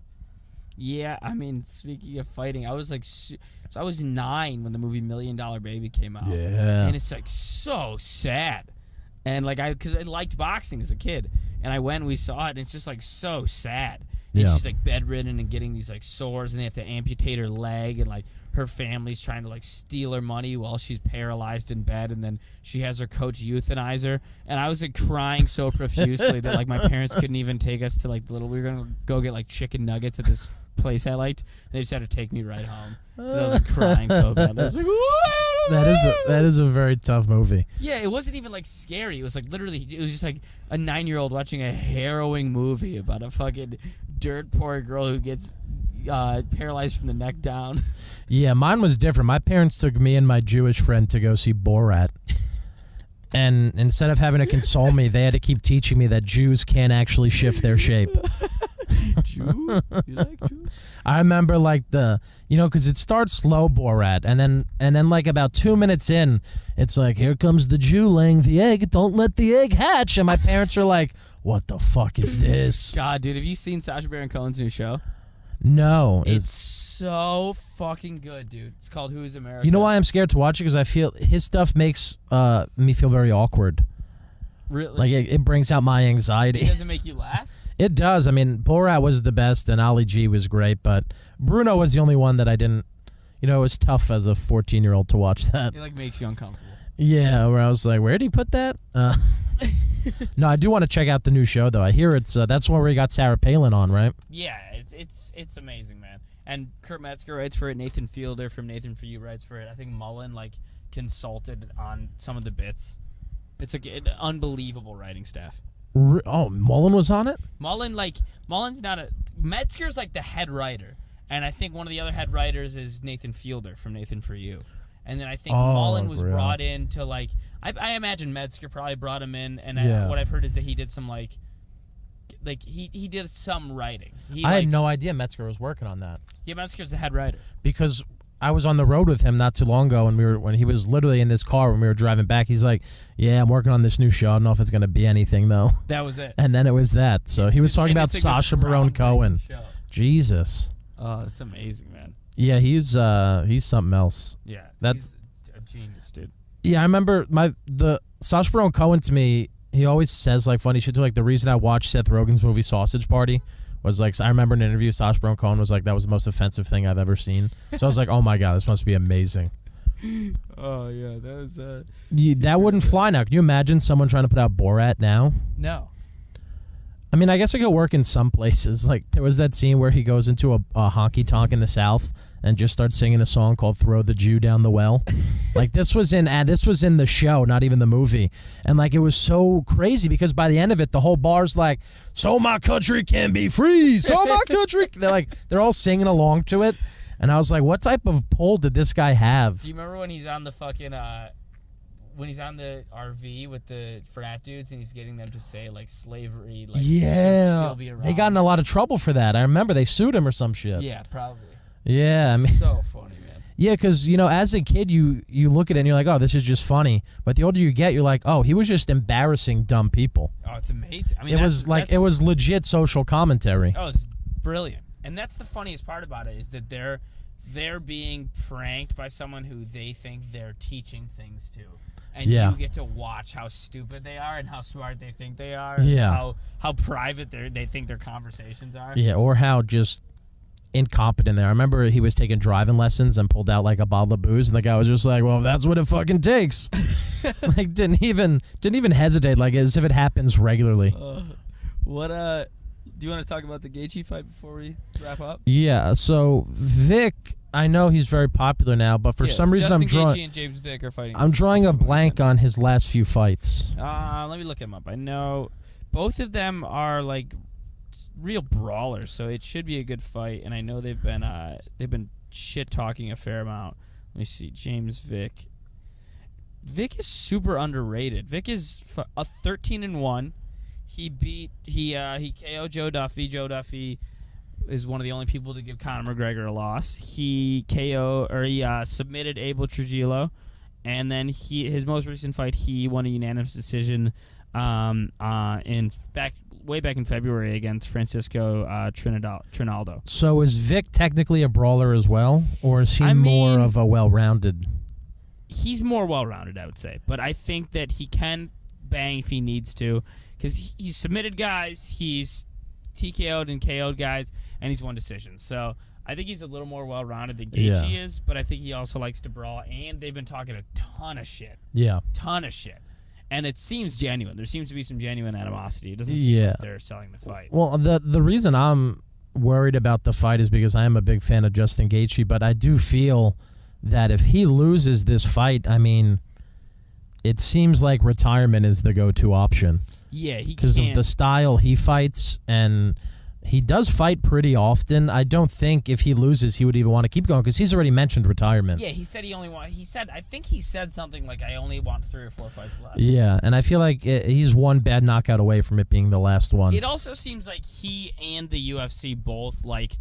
Yeah, I mean, speaking of fighting, I was like, so I was 9 when the movie $1 Million Baby came out. Yeah, and it's like so sad, and like because I liked boxing as a kid, and I went and we saw it, and it's just like so sad. And she's like bedridden and getting these like sores, and they have to amputate her leg, and like her family's trying to like steal her money while she's paralyzed in bed, and then she has her coach euthanize her. And I was like crying so profusely that like my parents couldn't even take us to like we were gonna go get like chicken nuggets at this place I liked. They just had to take me right home because I was like crying so bad. I was like, that is a very tough movie. yeah, it wasn't even like scary. It was like literally, it was just like a 9-year-old watching a harrowing movie about a fucking dirt poor girl who gets paralyzed from the neck down. Yeah, mine was different. My parents took me and my Jewish friend to go see Borat. And instead of having to console me, they had to keep teaching me that Jews can't actually shift their shape. Jew? You like Jew? I remember like because it starts slow, Borat, and then like about 2 minutes in, it's like, here comes the Jew laying the egg. Don't let the egg hatch. And my parents are like, what the fuck is this? God, dude, have you seen Sacha Baron Cohen's new show? No, It's so fucking good, dude. It's called Who's America. You know why I'm scared to watch it? Because I feel his stuff makes me feel very awkward. Really? Like it brings out my anxiety. It doesn't make you laugh? It does. I mean, Borat was the best, and Ali G was great, but Bruno was the only one that I didn't. It was tough as a 14-year-old to watch that. It like makes you uncomfortable. Yeah, where I was like, where did he put that? No, I do want to check out the new show though. I hear it's that's one where he got Sarah Palin on, right? Yeah, it's amazing, man. And Kurt Metzger writes for it. Nathan Fielder from Nathan For You writes for it. I think Mullen like consulted on some of the bits. It's like an unbelievable writing staff. Oh, Mullen was on it? Mullen's not a... Metzger's like the head writer. And I think one of the other head writers is Nathan Fielder from Nathan For You. And then I think Mullen was brought in to like... I imagine Metzger probably brought him in. And what I've heard is that he did some like he did some writing. I had no idea Metzger was working on that. Yeah, Metzger's the head writer. Because I was on the road with him not too long ago, and when he was literally in this car when we were driving back, he's like, "Yeah, I'm working on this new show. I don't know if it's gonna be anything though." That was it. And then it was that. So he was talking about Sacha Baron Cohen. Show. Jesus. Oh, that's amazing, man. Yeah, he's something else. Yeah, That's he's a genius, dude. Yeah, I remember the Sacha Baron Cohen to me. He always says like funny shit too. Like the reason I watched Seth Rogen's movie Sausage Party was like, I remember in an interview Sacha Baron Cohen was like, that was the most offensive thing I've ever seen. So I was like, oh my god, this must be amazing. Oh yeah, that was that wouldn't fly now. Can you imagine someone trying to put out Borat now? No. I mean, I guess it could work in some places. Like there was that scene where he goes into a honky tonk in the South and just starts singing a song called "Throw the Jew Down the Well." Like this was in the show, not even the movie. And like it was so crazy because by the end of it, the whole bar's like, "So my country can be free, so my country." They're all singing along to it, and I was like, what type of pull did this guy have? Do you remember when he's on the fucking when he's on the RV with the frat dudes and he's getting them to say like slavery, like should still be around? They got in a lot of trouble for that. I remember they sued him or some shit. Yeah, probably. Yeah, It's so funny, man. Yeah, because, as a kid, you look at it and you're like, oh, this is just funny. But the older you get, you're like, oh, he was just embarrassing dumb people. Oh, it's amazing. I mean, it was legit social commentary. Oh, it's brilliant. And that's the funniest part about it is that they're being pranked by someone who they think they're teaching things to. And you get to watch how stupid they are and how smart they think they are. And how private they think their conversations are. Yeah, or how just incompetent they are. I remember he was taking driving lessons and pulled out like a bottle of booze, and the guy was just like, well, that's what it fucking takes. Like didn't even hesitate, like as if it happens regularly. Do you want to talk about the Gaethje fight before we wrap up? Yeah, so Vic, I know he's very popular now, but for some reason Gaethje and James Vick are fighting. I'm drawing a blank on his last few fights. Let me look him up. I know both of them are like real brawlers, so it should be a good fight. And I know they've been shit talking a fair amount. Let me see, James Vick. Vic is super underrated. Vic is a 13-1. He KO'd Joe Duffy. Joe Duffy is one of the only people to give Conor McGregor a loss. He submitted Abel Trujillo, and then his most recent fight he won a unanimous decision way back in February against Francisco Trinaldo. So is Vic technically a brawler as well, or is he more of a well-rounded? He's more well-rounded, I would say, but I think that he can bang if he needs to. Because he's submitted guys, he's TKO'd and KO'd guys, and he's won decisions. So I think he's a little more well-rounded than Gaethje is, but I think he also likes to brawl, and they've been talking a ton of shit. Yeah. Ton of shit. And it seems genuine. There seems to be some genuine animosity. It doesn't seem like they're selling the fight. Well, the reason I'm worried about the fight is because I am a big fan of Justin Gaethje, but I do feel that if he loses this fight, I mean, it seems like retirement is the go-to option. Yeah, he because of the style he fights, and he does fight pretty often. I don't think if he loses, he would even want to keep going because he's already mentioned retirement. Yeah, he said I think he said something like, I only want 3 or 4 fights left. Yeah, and I feel like he's one bad knockout away from it being the last one. It also seems like he and the UFC both like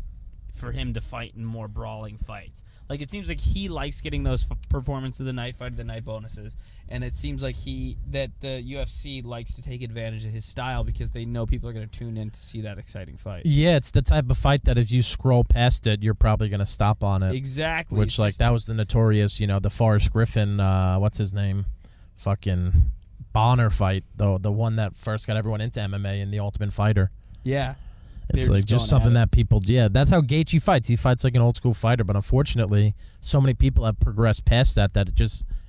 for him to fight in more brawling fights. Like, it seems like he likes getting those performance of the night, fight of the night bonuses, and it seems like that the UFC likes to take advantage of his style because they know people are going to tune in to see that exciting fight. Yeah, it's the type of fight that if you scroll past it, you're probably going to stop on it. Exactly. Which, like, that was the notorious, the Forrest Griffin, what's his name? Fucking Bonner fight, though, the one that first got everyone into MMA in The Ultimate Fighter. Yeah. It's like just something that people, that's how Gaethje fights. He fights like an old school fighter, but unfortunately, so many people have progressed past that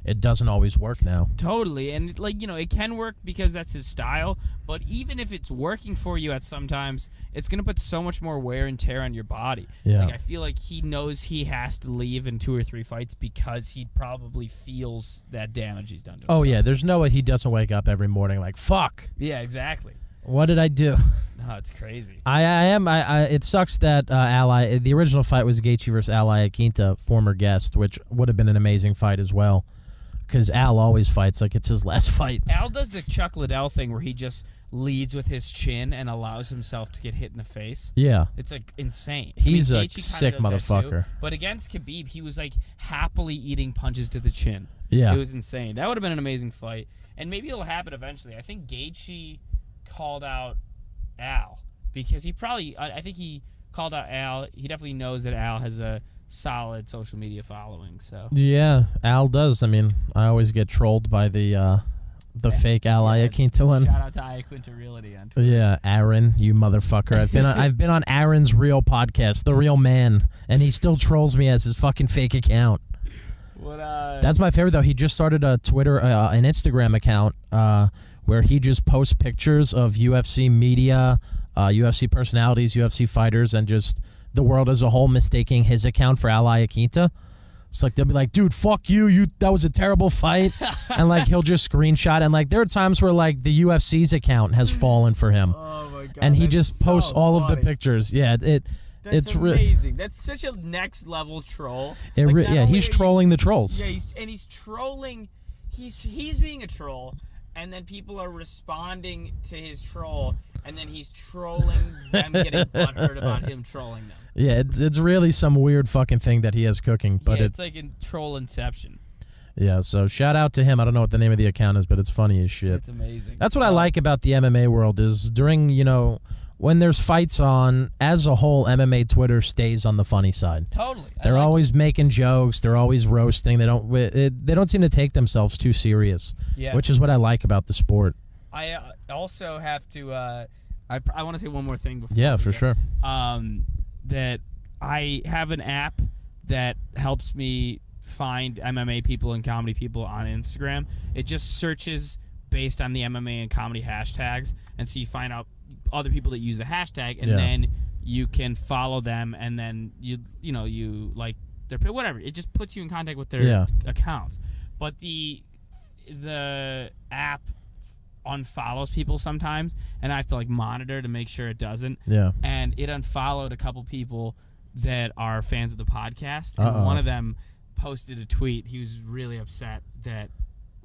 it doesn't always work now. Totally, and it can work because that's his style, but even if it's working for you at sometimes, it's going to put so much more wear and tear on your body. Yeah. Like, I feel like he knows he has to leave in 2 or 3 fights because he probably feels that damage he's done to himself. Oh, yeah, there's no way he doesn't wake up every morning like, fuck. Yeah, exactly. What did I do? No, it's crazy. It sucks that the original fight was Gaethje versus Al Iaquinta, former guest, which would have been an amazing fight as well. Because Al always fights like it's his last fight. Al does the Chuck Liddell thing where he just leads with his chin and allows himself to get hit in the face. Yeah. It's like insane. He's a Gaethje sick kinda does that too, motherfucker. but against Khabib, he was like happily eating punches to the chin. Yeah. It was insane. That would have been an amazing fight. And maybe it'll happen eventually. I think Gaethje called out Al because I think he called out Al. He definitely knows that Al has a solid social media following. So yeah, Al does. I mean, I always get trolled by the fake Al Iaquinta one. Shout out to Iaquinta Realty on Twitter. Yeah, Aaron, you motherfucker. I've been on Aaron's real podcast, The Real Man, and he still trolls me as his fucking fake account. That's my favorite though. He just started a Twitter, an Instagram account where he just posts pictures of UFC media, UFC personalities, UFC fighters, and just the world as a whole mistaking his account for Al Iaquinta. It's like they'll be like, dude, fuck you, that was a terrible fight. And like he'll just screenshot, and like there are times where like the UFC's account has fallen for him. Oh my god. And he just posts all of the pictures. Yeah, That's amazing. That's such a next level troll. He's trolling the trolls. Yeah, he's trolling. He's being a troll, and then people are responding to his troll, and then he's trolling them, getting butthurt about him trolling them. Yeah, it's really some weird fucking thing that he has cooking. But it's like in troll inception. Yeah, so shout out to him. I don't know what the name of the account is, but it's funny as shit. It's amazing. That's what I like about the MMA world is during, when there's fights on, as a whole, MMA Twitter stays on the funny side. Totally. They're always making jokes. They're always roasting. They don't seem to take themselves too serious, which is what I like about the sport. I also have to. I want to say one more thing before. Yeah, for sure. That I have an app that helps me find MMA people and comedy people on Instagram. It just searches based on the MMA and comedy hashtags, and so you find out other people that use the hashtag, and then you can follow them, and then you like their whatever. It just puts you in contact with their accounts. But the app unfollows people sometimes, and I have to like monitor to make sure it doesn't. Yeah. And it unfollowed a couple people that are fans of the podcast, and one of them posted a tweet. He was really upset that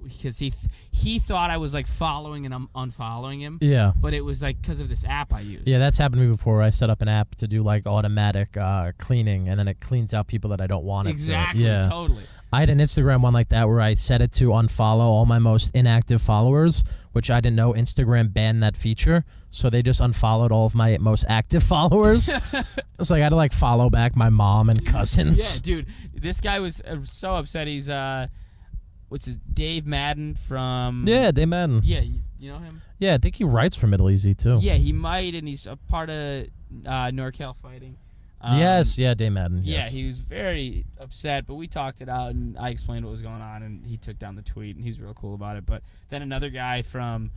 because he thought I was like following and unfollowing him. Yeah. But it was like because of this app I use. Yeah, that's happened to me before. I set up an app to do like automatic cleaning, and then it cleans out people that I don't want it to. Exactly. Yeah. Totally. I had an Instagram one like that where I set it to unfollow all my most inactive followers, which I didn't know Instagram banned that feature. So they just unfollowed all of my most active followers. So I had to like follow back my mom and cousins. Yeah, dude. This guy was so upset. He's what's his Dave Madden from? Yeah, Dave Madden. Yeah, you know him? Yeah, I think he writes for Middle Easy too. Yeah, he might, and he's a part of NorCal Fighting. Yes, yeah, Dave Madden. Yeah, Yes. he was very upset, but we talked it out, and I explained what was going on, and he took down the tweet, and he's real cool about it. But then another guy from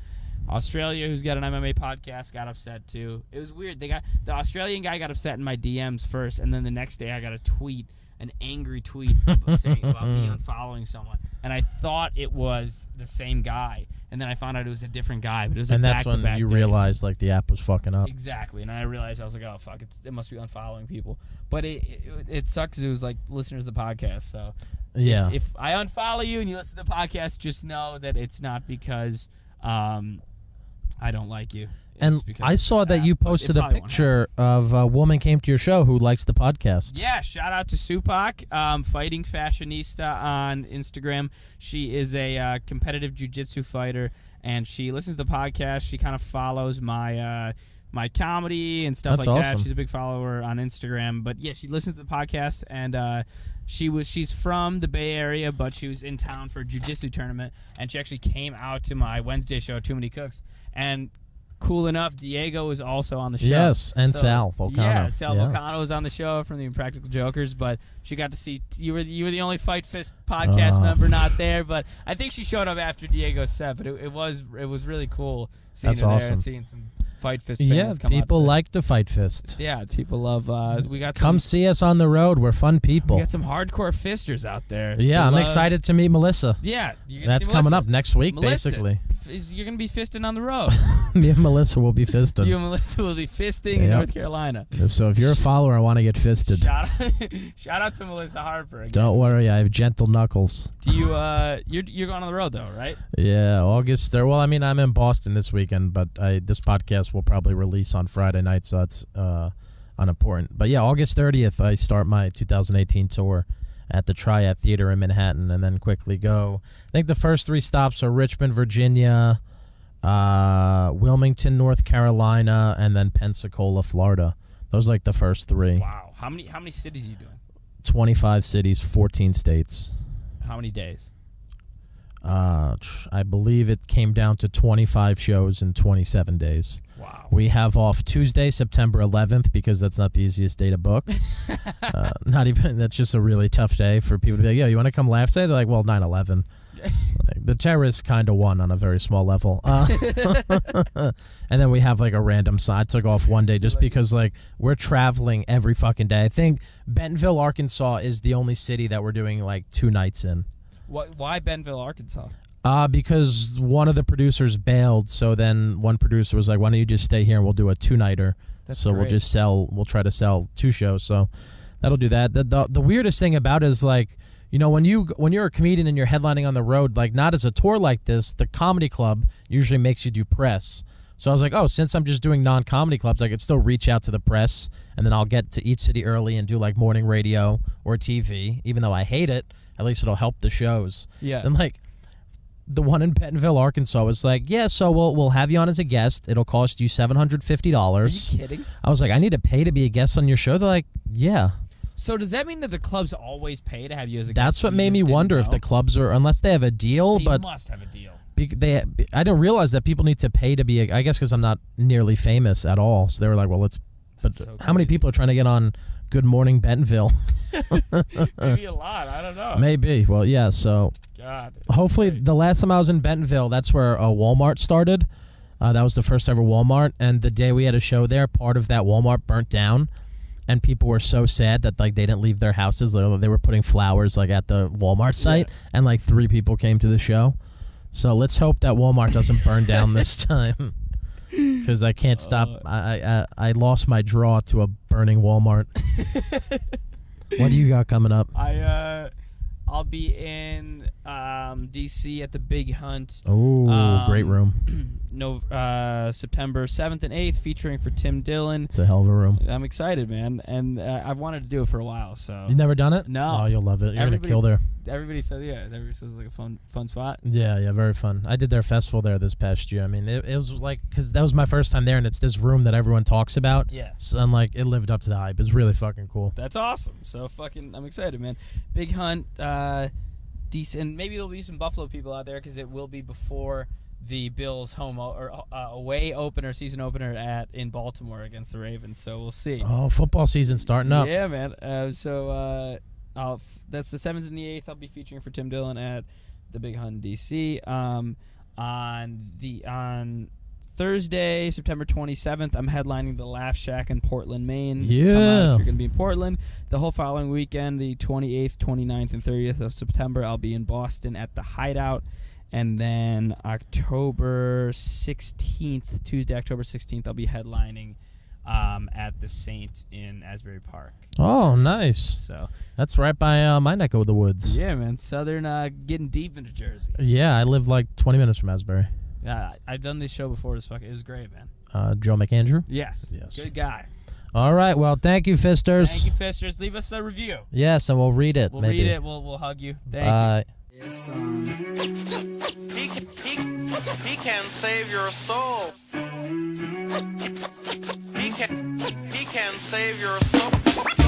Australia who's got an MMA podcast got upset too. It was weird. The Australian guy got upset in my DMs first, and then the next day I got a tweet, an angry tweet saying about me unfollowing someone, and I thought it was the same guy, and then I found out it was a different guy. But it was And like that's when back-to-back you days. realized like the app was fucking up. Exactly, and I realized I was like, oh fuck, it must be unfollowing people. But it sucks. It was like listeners of the podcast. So Yeah. if I unfollow you and you listen to the podcast, just know that it's not because I don't like you. And It's because I of saw this that app, you but it posted a probably won't picture of a woman came to your show who likes the podcast. Yeah, shout out to Supak, fighting fashionista on Instagram. She is a competitive jiu-jitsu fighter, and she listens to the podcast. She kind of follows my my comedy and stuff That's like awesome. that. She's a big follower on Instagram. But yeah, she listens to the podcast, and she's from the Bay Area, but she was in town for a jiu-jitsu tournament, and she actually came out to my Wednesday show, Too Many Cooks, and cool enough, Diego was also on the show. Yes, and So, Sal Volcano. Yeah, Sal Volcano was on the show from the Impractical Jokers, but she got to see you were the only Fight Fist podcast member not there. But I think she showed up after Diego's set. But it was really cool seeing That's her there awesome. and seeing some Fight Fist fans Yeah, come out. people to the- like to fight fist. Yeah, people love. We got Come some, see us on the road. We're fun we people. got some hardcore fisters out there. Yeah, They I'm love- excited to meet Melissa. Yeah, you're gonna That's see coming Melissa. up next week, Melissa, basically. You're gonna be fisting on the road. Me and Melissa will be fisting. You and Melissa will be fisting in Yep. North Carolina. So if you're a follower, I want to get fisted. Shout out to Melissa Harper. Again. Don't worry, I have gentle knuckles. Do you you're going on the road though, right? Yeah, August 3rd. Well, I mean, I'm in Boston this weekend, but this podcast will probably release on Friday night, so it's unimportant. But yeah, August 30th, I start my 2018 tour at the Triad Theater in Manhattan, and then quickly go. I think the first 3 stops are Richmond, Virginia, Wilmington, North Carolina, and then Pensacola, Florida. Those are like the first 3. Wow. How many cities are you doing? 25 cities, 14 states. How many days? I believe it came down to 25 shows in 27 days. Wow. We have off Tuesday, September 11th, because that's not the easiest day to book. Not even, that's just a really tough day for people to be like, yo, you want to come laugh today? They're like, well, 9/11. Like, the terrorists kind of won on a very small level. And then we have like a random side. I took off one day just because like we're traveling every fucking day. I think Bentonville, Arkansas is the only city that we're doing like 2 nights in. Why Bentonville, Arkansas? Because one of the producers bailed, so then one producer was like, why don't you just stay here and we'll do a 2-nighter. That's So great. we'll try to sell 2 shows. So that'll do that. The weirdest thing about it is like, you know, when you're a comedian and you're headlining on the road, like not as a tour like this, the comedy club usually makes you do press. So I was like, oh, since I'm just doing non-comedy clubs, I could still reach out to the press, and then I'll get to each city early and do like morning radio or TV, even though I hate it. At least it'll help the shows. Yeah. And like the one in Bentonville, Arkansas was like, yeah, so we'll have you on as a guest. It'll cost you $750. Are you kidding? I was like, I need to pay to be a guest on your show. They're like, yeah. So does that mean that the clubs always pay to have you as a guest? That's what You made just me didn't wonder if know? the clubs are, unless they have a deal, They but must have a deal. I didn't realize that people need to pay to be, I guess because I'm not nearly famous at all. So they were like, well, but so how many crazy. people are trying to get on Good Morning Bentonville? Maybe a lot. I don't know. Maybe. Well, yeah, so God. hopefully great. the last time I was in Bentonville, that's where a Walmart started. That was the first ever Walmart, and the day we had a show there, part of that Walmart burnt down, and people were so sad that like they didn't leave their houses. Literally, they were putting flowers like at the Walmart site, and like 3 people came to the show. So let's hope that Walmart doesn't burn down this time, because I can't stop. I lost my draw to a burning Walmart. What do you got coming up? I'll be in DC at the Big Hunt. Oh, great room. September 7th and 8th, featuring for Tim Dillon. It's a hell of a room. I'm excited, man, and I've wanted to do it for a while. So You never done it? No. Oh, you'll love it. You're gonna Everybody- kill there. everybody says everybody says it's like a fun spot. Yeah, very fun. I did their festival there this past year. I mean, it was like, because that was my first time there, and it's this room that everyone talks about. Yeah. So I'm like, it lived up to the hype. It's really fucking cool. That's awesome. So I'm excited, man. Big Hunt, decent. Maybe there'll be some Buffalo people out there because it will be before the Bills away opener, season opener in Baltimore against the Ravens. So we'll see. Oh, football season starting up. Yeah, man. That's the 7th and the 8th. I'll be featuring for Tim Dillon at the Big Hun DC. On Thursday, September 27th, I'm headlining the Laugh Shack in Portland, Maine. Yeah. Come out if you're going to be in Portland. The whole following weekend, the 28th, 29th, and 30th of September, I'll be in Boston at the Hideout. And then October 16th, Tuesday, October 16th, I'll be headlining at the Saint in Asbury Park. Oh, nice. So That's right by my neck of the woods. yeah, man, Southern getting deep into Jersey. Yeah, I live like 20 minutes from Asbury. Yeah, I've done this show before. It was great, man. Joe McAndrew? Yes, good guy. All right, well, thank you, Fisters. Thank you, Fisters. Leave us a review. Yes, and we'll read it. We'll maybe. read it. We'll hug you. Thank you. Yes, He can save your soul. He can save your soul.